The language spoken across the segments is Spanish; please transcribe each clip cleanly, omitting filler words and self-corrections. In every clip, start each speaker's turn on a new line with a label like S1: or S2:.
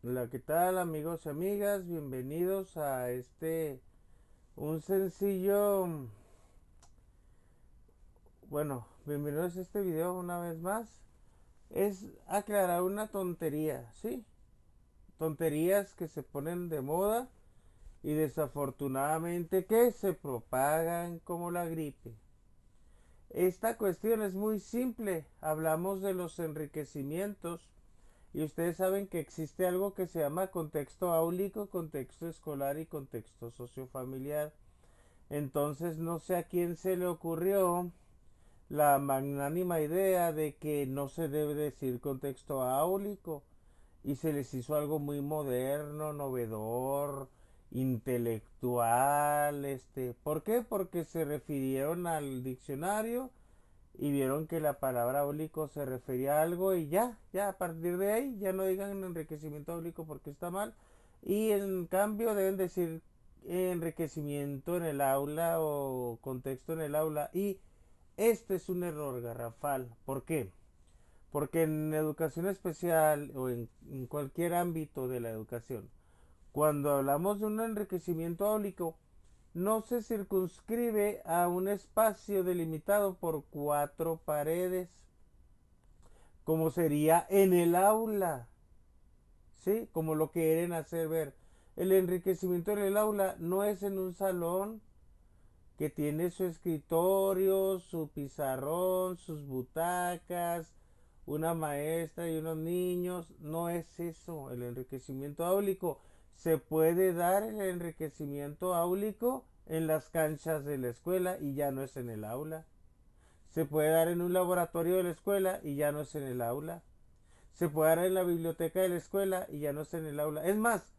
S1: Hola, ¿qué tal amigos y amigas? Bienvenidos a un sencillo, bienvenidos a este video una vez más. Es aclarar una tontería, ¿sí? Tonterías que se ponen de moda y desafortunadamente que se propagan como la gripe. Esta cuestión es muy simple. Hablamos de los enriquecimientos y ustedes saben que existe algo que se llama contexto áulico, contexto escolar y contexto sociofamiliar. Entonces no sé a quién se le ocurrió la magnánima idea de que no se debe decir contexto áulico y se les hizo algo muy moderno, novedor, intelectual, ¿por qué? Porque se refirieron al diccionario y vieron que la palabra áulico se refería a algo y ya a partir de ahí ya no digan enriquecimiento áulico porque está mal y en cambio deben decir enriquecimiento en el aula o contexto en el aula y este es un error garrafal. ¿Por qué? Porque en educación especial o en cualquier ámbito de la educación, cuando hablamos de un enriquecimiento áulico, no se circunscribe a un espacio delimitado por cuatro paredes, como sería en el aula, ¿sí? Como lo quieren hacer ver. El enriquecimiento en el aula no es en un salón que tiene su escritorio, su pizarrón, sus butacas, una maestra y unos niños. No es eso el enriquecimiento áulico. Se puede dar el enriquecimiento áulico en las canchas de la escuela y ya no es en el aula. Se puede dar en un laboratorio de la escuela y ya no es en el aula. Se puede dar en la biblioteca de la escuela y ya no es en el aula. Es más,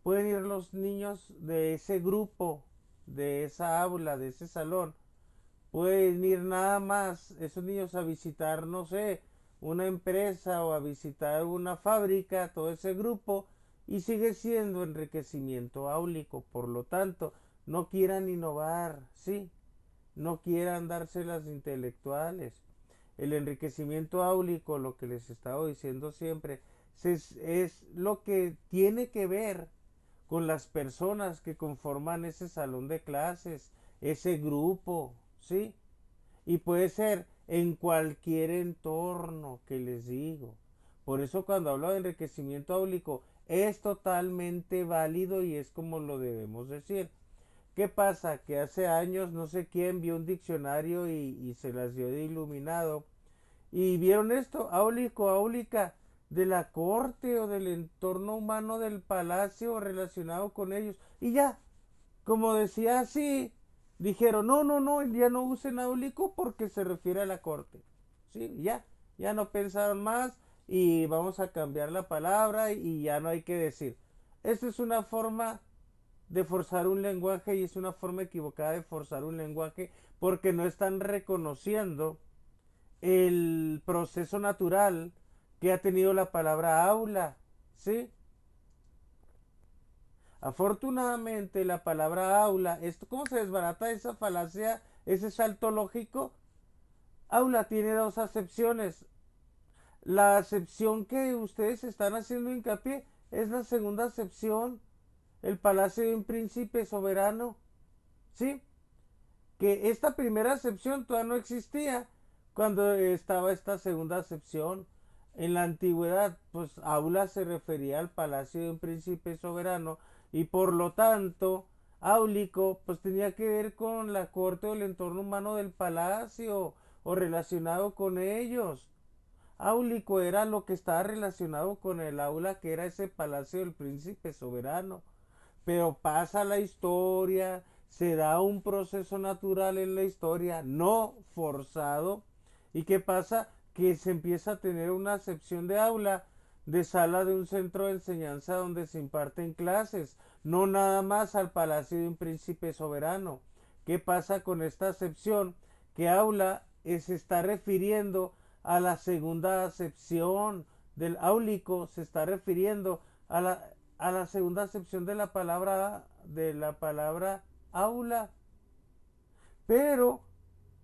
S1: pueden ir los niños de ese grupo, de esa aula, de ese salón. Pueden ir nada más esos niños a visitar, no sé, una empresa o a visitar una fábrica, todo ese grupo, y sigue siendo enriquecimiento áulico. Por lo tanto, no quieran innovar, sí, no quieran dárselas intelectuales. El enriquecimiento áulico, lo que les he estado diciendo siempre, es lo que tiene que ver con las personas que conforman ese salón de clases, ese grupo, ¿sí? Y puede ser en cualquier entorno que les digo. Por eso cuando hablo de enriquecimiento áulico es totalmente válido y es como lo debemos decir. ¿Qué pasa? Que hace años no sé quién vio un diccionario y se las dio de iluminado y vieron esto, áulico, áulica, de la corte o del entorno humano del palacio relacionado con ellos. Y ya, como decía así, dijeron, no, no, no, ya no usen áulico porque se refiere a la corte. Sí, ya no pensaron más y vamos a cambiar la palabra y ya no hay que decir. Esta es una forma de forzar un lenguaje y es una forma equivocada de forzar un lenguaje porque no están reconociendo el proceso natural que ha tenido la palabra aula, ¿sí? Afortunadamente la palabra aula, esto cómo se desbarata esa falacia, ese salto lógico. Aula tiene dos acepciones. La acepción que ustedes están haciendo hincapié es la segunda acepción, el palacio de un príncipe soberano, ¿sí? Que esta primera acepción todavía no existía cuando estaba esta segunda acepción. En la antigüedad, pues aula se refería al palacio de un príncipe soberano y por lo tanto, áulico pues tenía que ver con la corte o el entorno humano del palacio o relacionado con ellos. Áulico era lo que estaba relacionado con el aula que era ese palacio del príncipe soberano. Pero pasa la historia, se da un proceso natural en la historia, no forzado. ¿Y qué pasa? Que se empieza a tener una acepción de aula, de sala de un centro de enseñanza donde se imparten clases, no nada más al palacio de un príncipe soberano. ¿Qué pasa con esta acepción? Que aula se está refiriendo a la segunda acepción del áulico, se está refiriendo a la segunda acepción de la palabra aula. Pero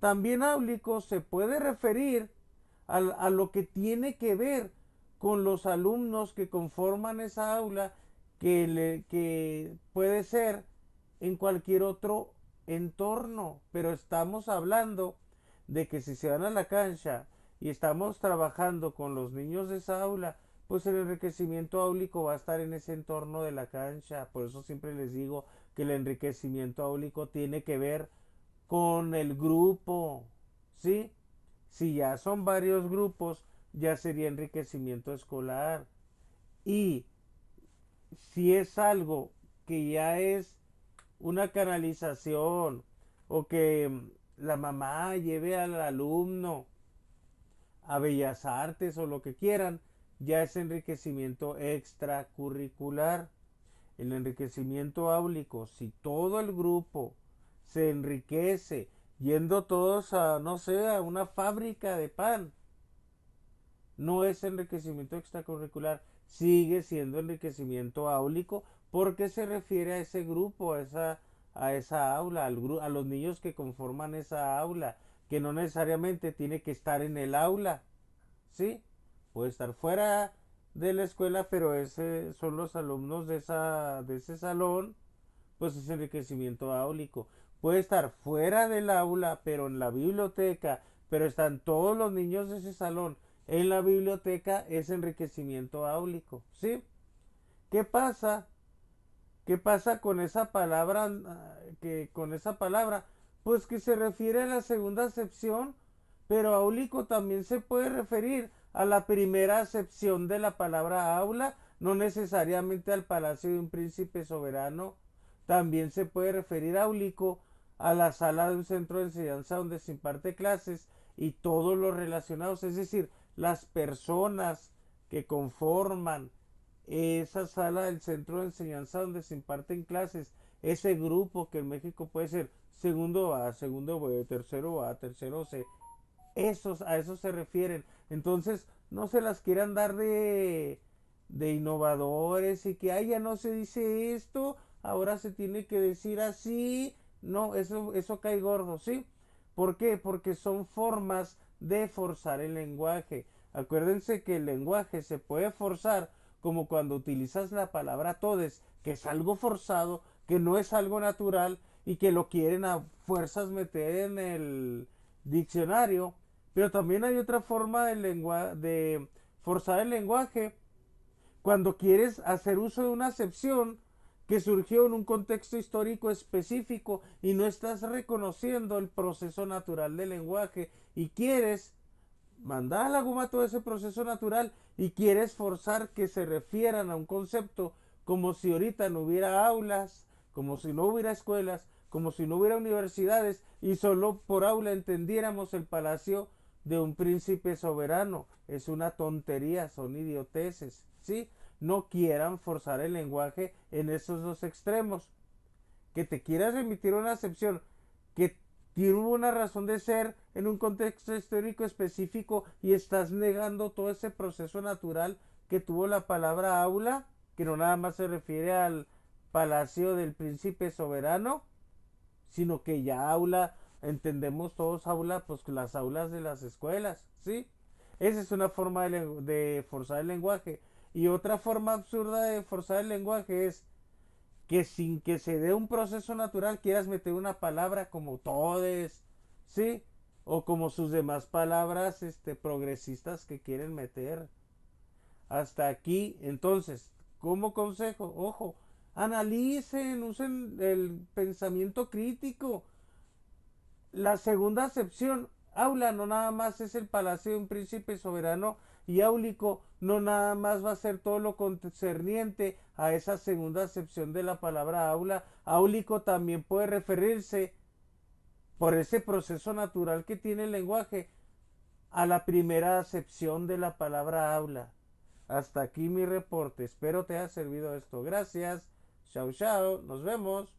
S1: también áulico se puede referir a lo que tiene que ver con los alumnos que conforman esa aula, que puede ser en cualquier otro entorno, pero estamos hablando de que si se van a la cancha y estamos trabajando con los niños de esa aula, pues el enriquecimiento áulico va a estar en ese entorno de la cancha. Por eso siempre les digo que el enriquecimiento áulico tiene que ver con el grupo, ¿sí? Si ya son varios grupos, ya sería enriquecimiento escolar. Y si es algo que ya es una canalización o que la mamá lleve al alumno a Bellas Artes o lo que quieran, ya es enriquecimiento extracurricular. El enriquecimiento áulico, si todo el grupo se enriquece yendo todos a, no sé, a una fábrica de pan, no es enriquecimiento extracurricular, sigue siendo enriquecimiento áulico porque se refiere a ese grupo, a esa aula, a los niños que conforman esa aula, que no necesariamente tiene que estar en el aula, ¿sí? Puede estar fuera de la escuela, pero ese son los alumnos de ese salón, pues es enriquecimiento áulico. Puede estar fuera del aula, pero en la biblioteca, pero están todos los niños de ese salón en la biblioteca, es enriquecimiento áulico, ¿sí? ¿Qué pasa? ¿Qué pasa con esa palabra? Con esa palabra, pues que se refiere a la segunda acepción, pero áulico también se puede referir a la primera acepción de la palabra aula, no necesariamente al palacio de un príncipe soberano. También se puede referir áulico a la sala de un centro de enseñanza donde se imparte clases y todos los relacionados, es decir, las personas que conforman esa sala del centro de enseñanza donde se imparten clases, ese grupo que en México puede ser segundo A, segundo B, tercero A, tercero C, a eso se refieren. Entonces, no se las quieran dar de innovadores y que, ay, ya no se dice esto, ahora se tiene que decir así. No, eso cae gordo, ¿sí? ¿Por qué? Porque son formas de forzar el lenguaje. Acuérdense que el lenguaje se puede forzar como cuando utilizas la palabra todes, que es algo forzado, que no es algo natural y que lo quieren a fuerzas meter en el diccionario. Pero también hay otra forma de forzar el lenguaje cuando quieres hacer uso de una acepción que surgió en un contexto histórico específico y no estás reconociendo el proceso natural del lenguaje y quieres mandar a la goma todo ese proceso natural y quieres forzar que se refieran a un concepto como si ahorita no hubiera aulas, como si no hubiera escuelas, como si no hubiera universidades y solo por aula entendiéramos el palacio de un príncipe soberano. Es una tontería, son idioteces, ¿sí? No quieran forzar el lenguaje en esos dos extremos. Que te quieras remitir a una acepción que tiene una razón de ser en un contexto histórico específico y estás negando todo ese proceso natural que tuvo la palabra aula, que no nada más se refiere al palacio del príncipe soberano, sino que ya aula, entendemos todos aula, pues las aulas de las escuelas, ¿sí? Esa es una forma de forzar el lenguaje. Y otra forma absurda de forzar el lenguaje es que sin que se dé un proceso natural quieras meter una palabra como todes, ¿sí? O como sus demás palabras progresistas que quieren meter. Hasta aquí, entonces, como consejo, ojo, analicen, usen el pensamiento crítico. La segunda acepción, aula no nada más es el palacio de un príncipe soberano y áulico no nada más va a ser todo lo concerniente a esa segunda acepción de la palabra aula. Áulico también puede referirse por ese proceso natural que tiene el lenguaje a la primera acepción de la palabra aula. Hasta aquí mi reporte. Espero te haya servido esto. Gracias. Chao, chao. Nos vemos.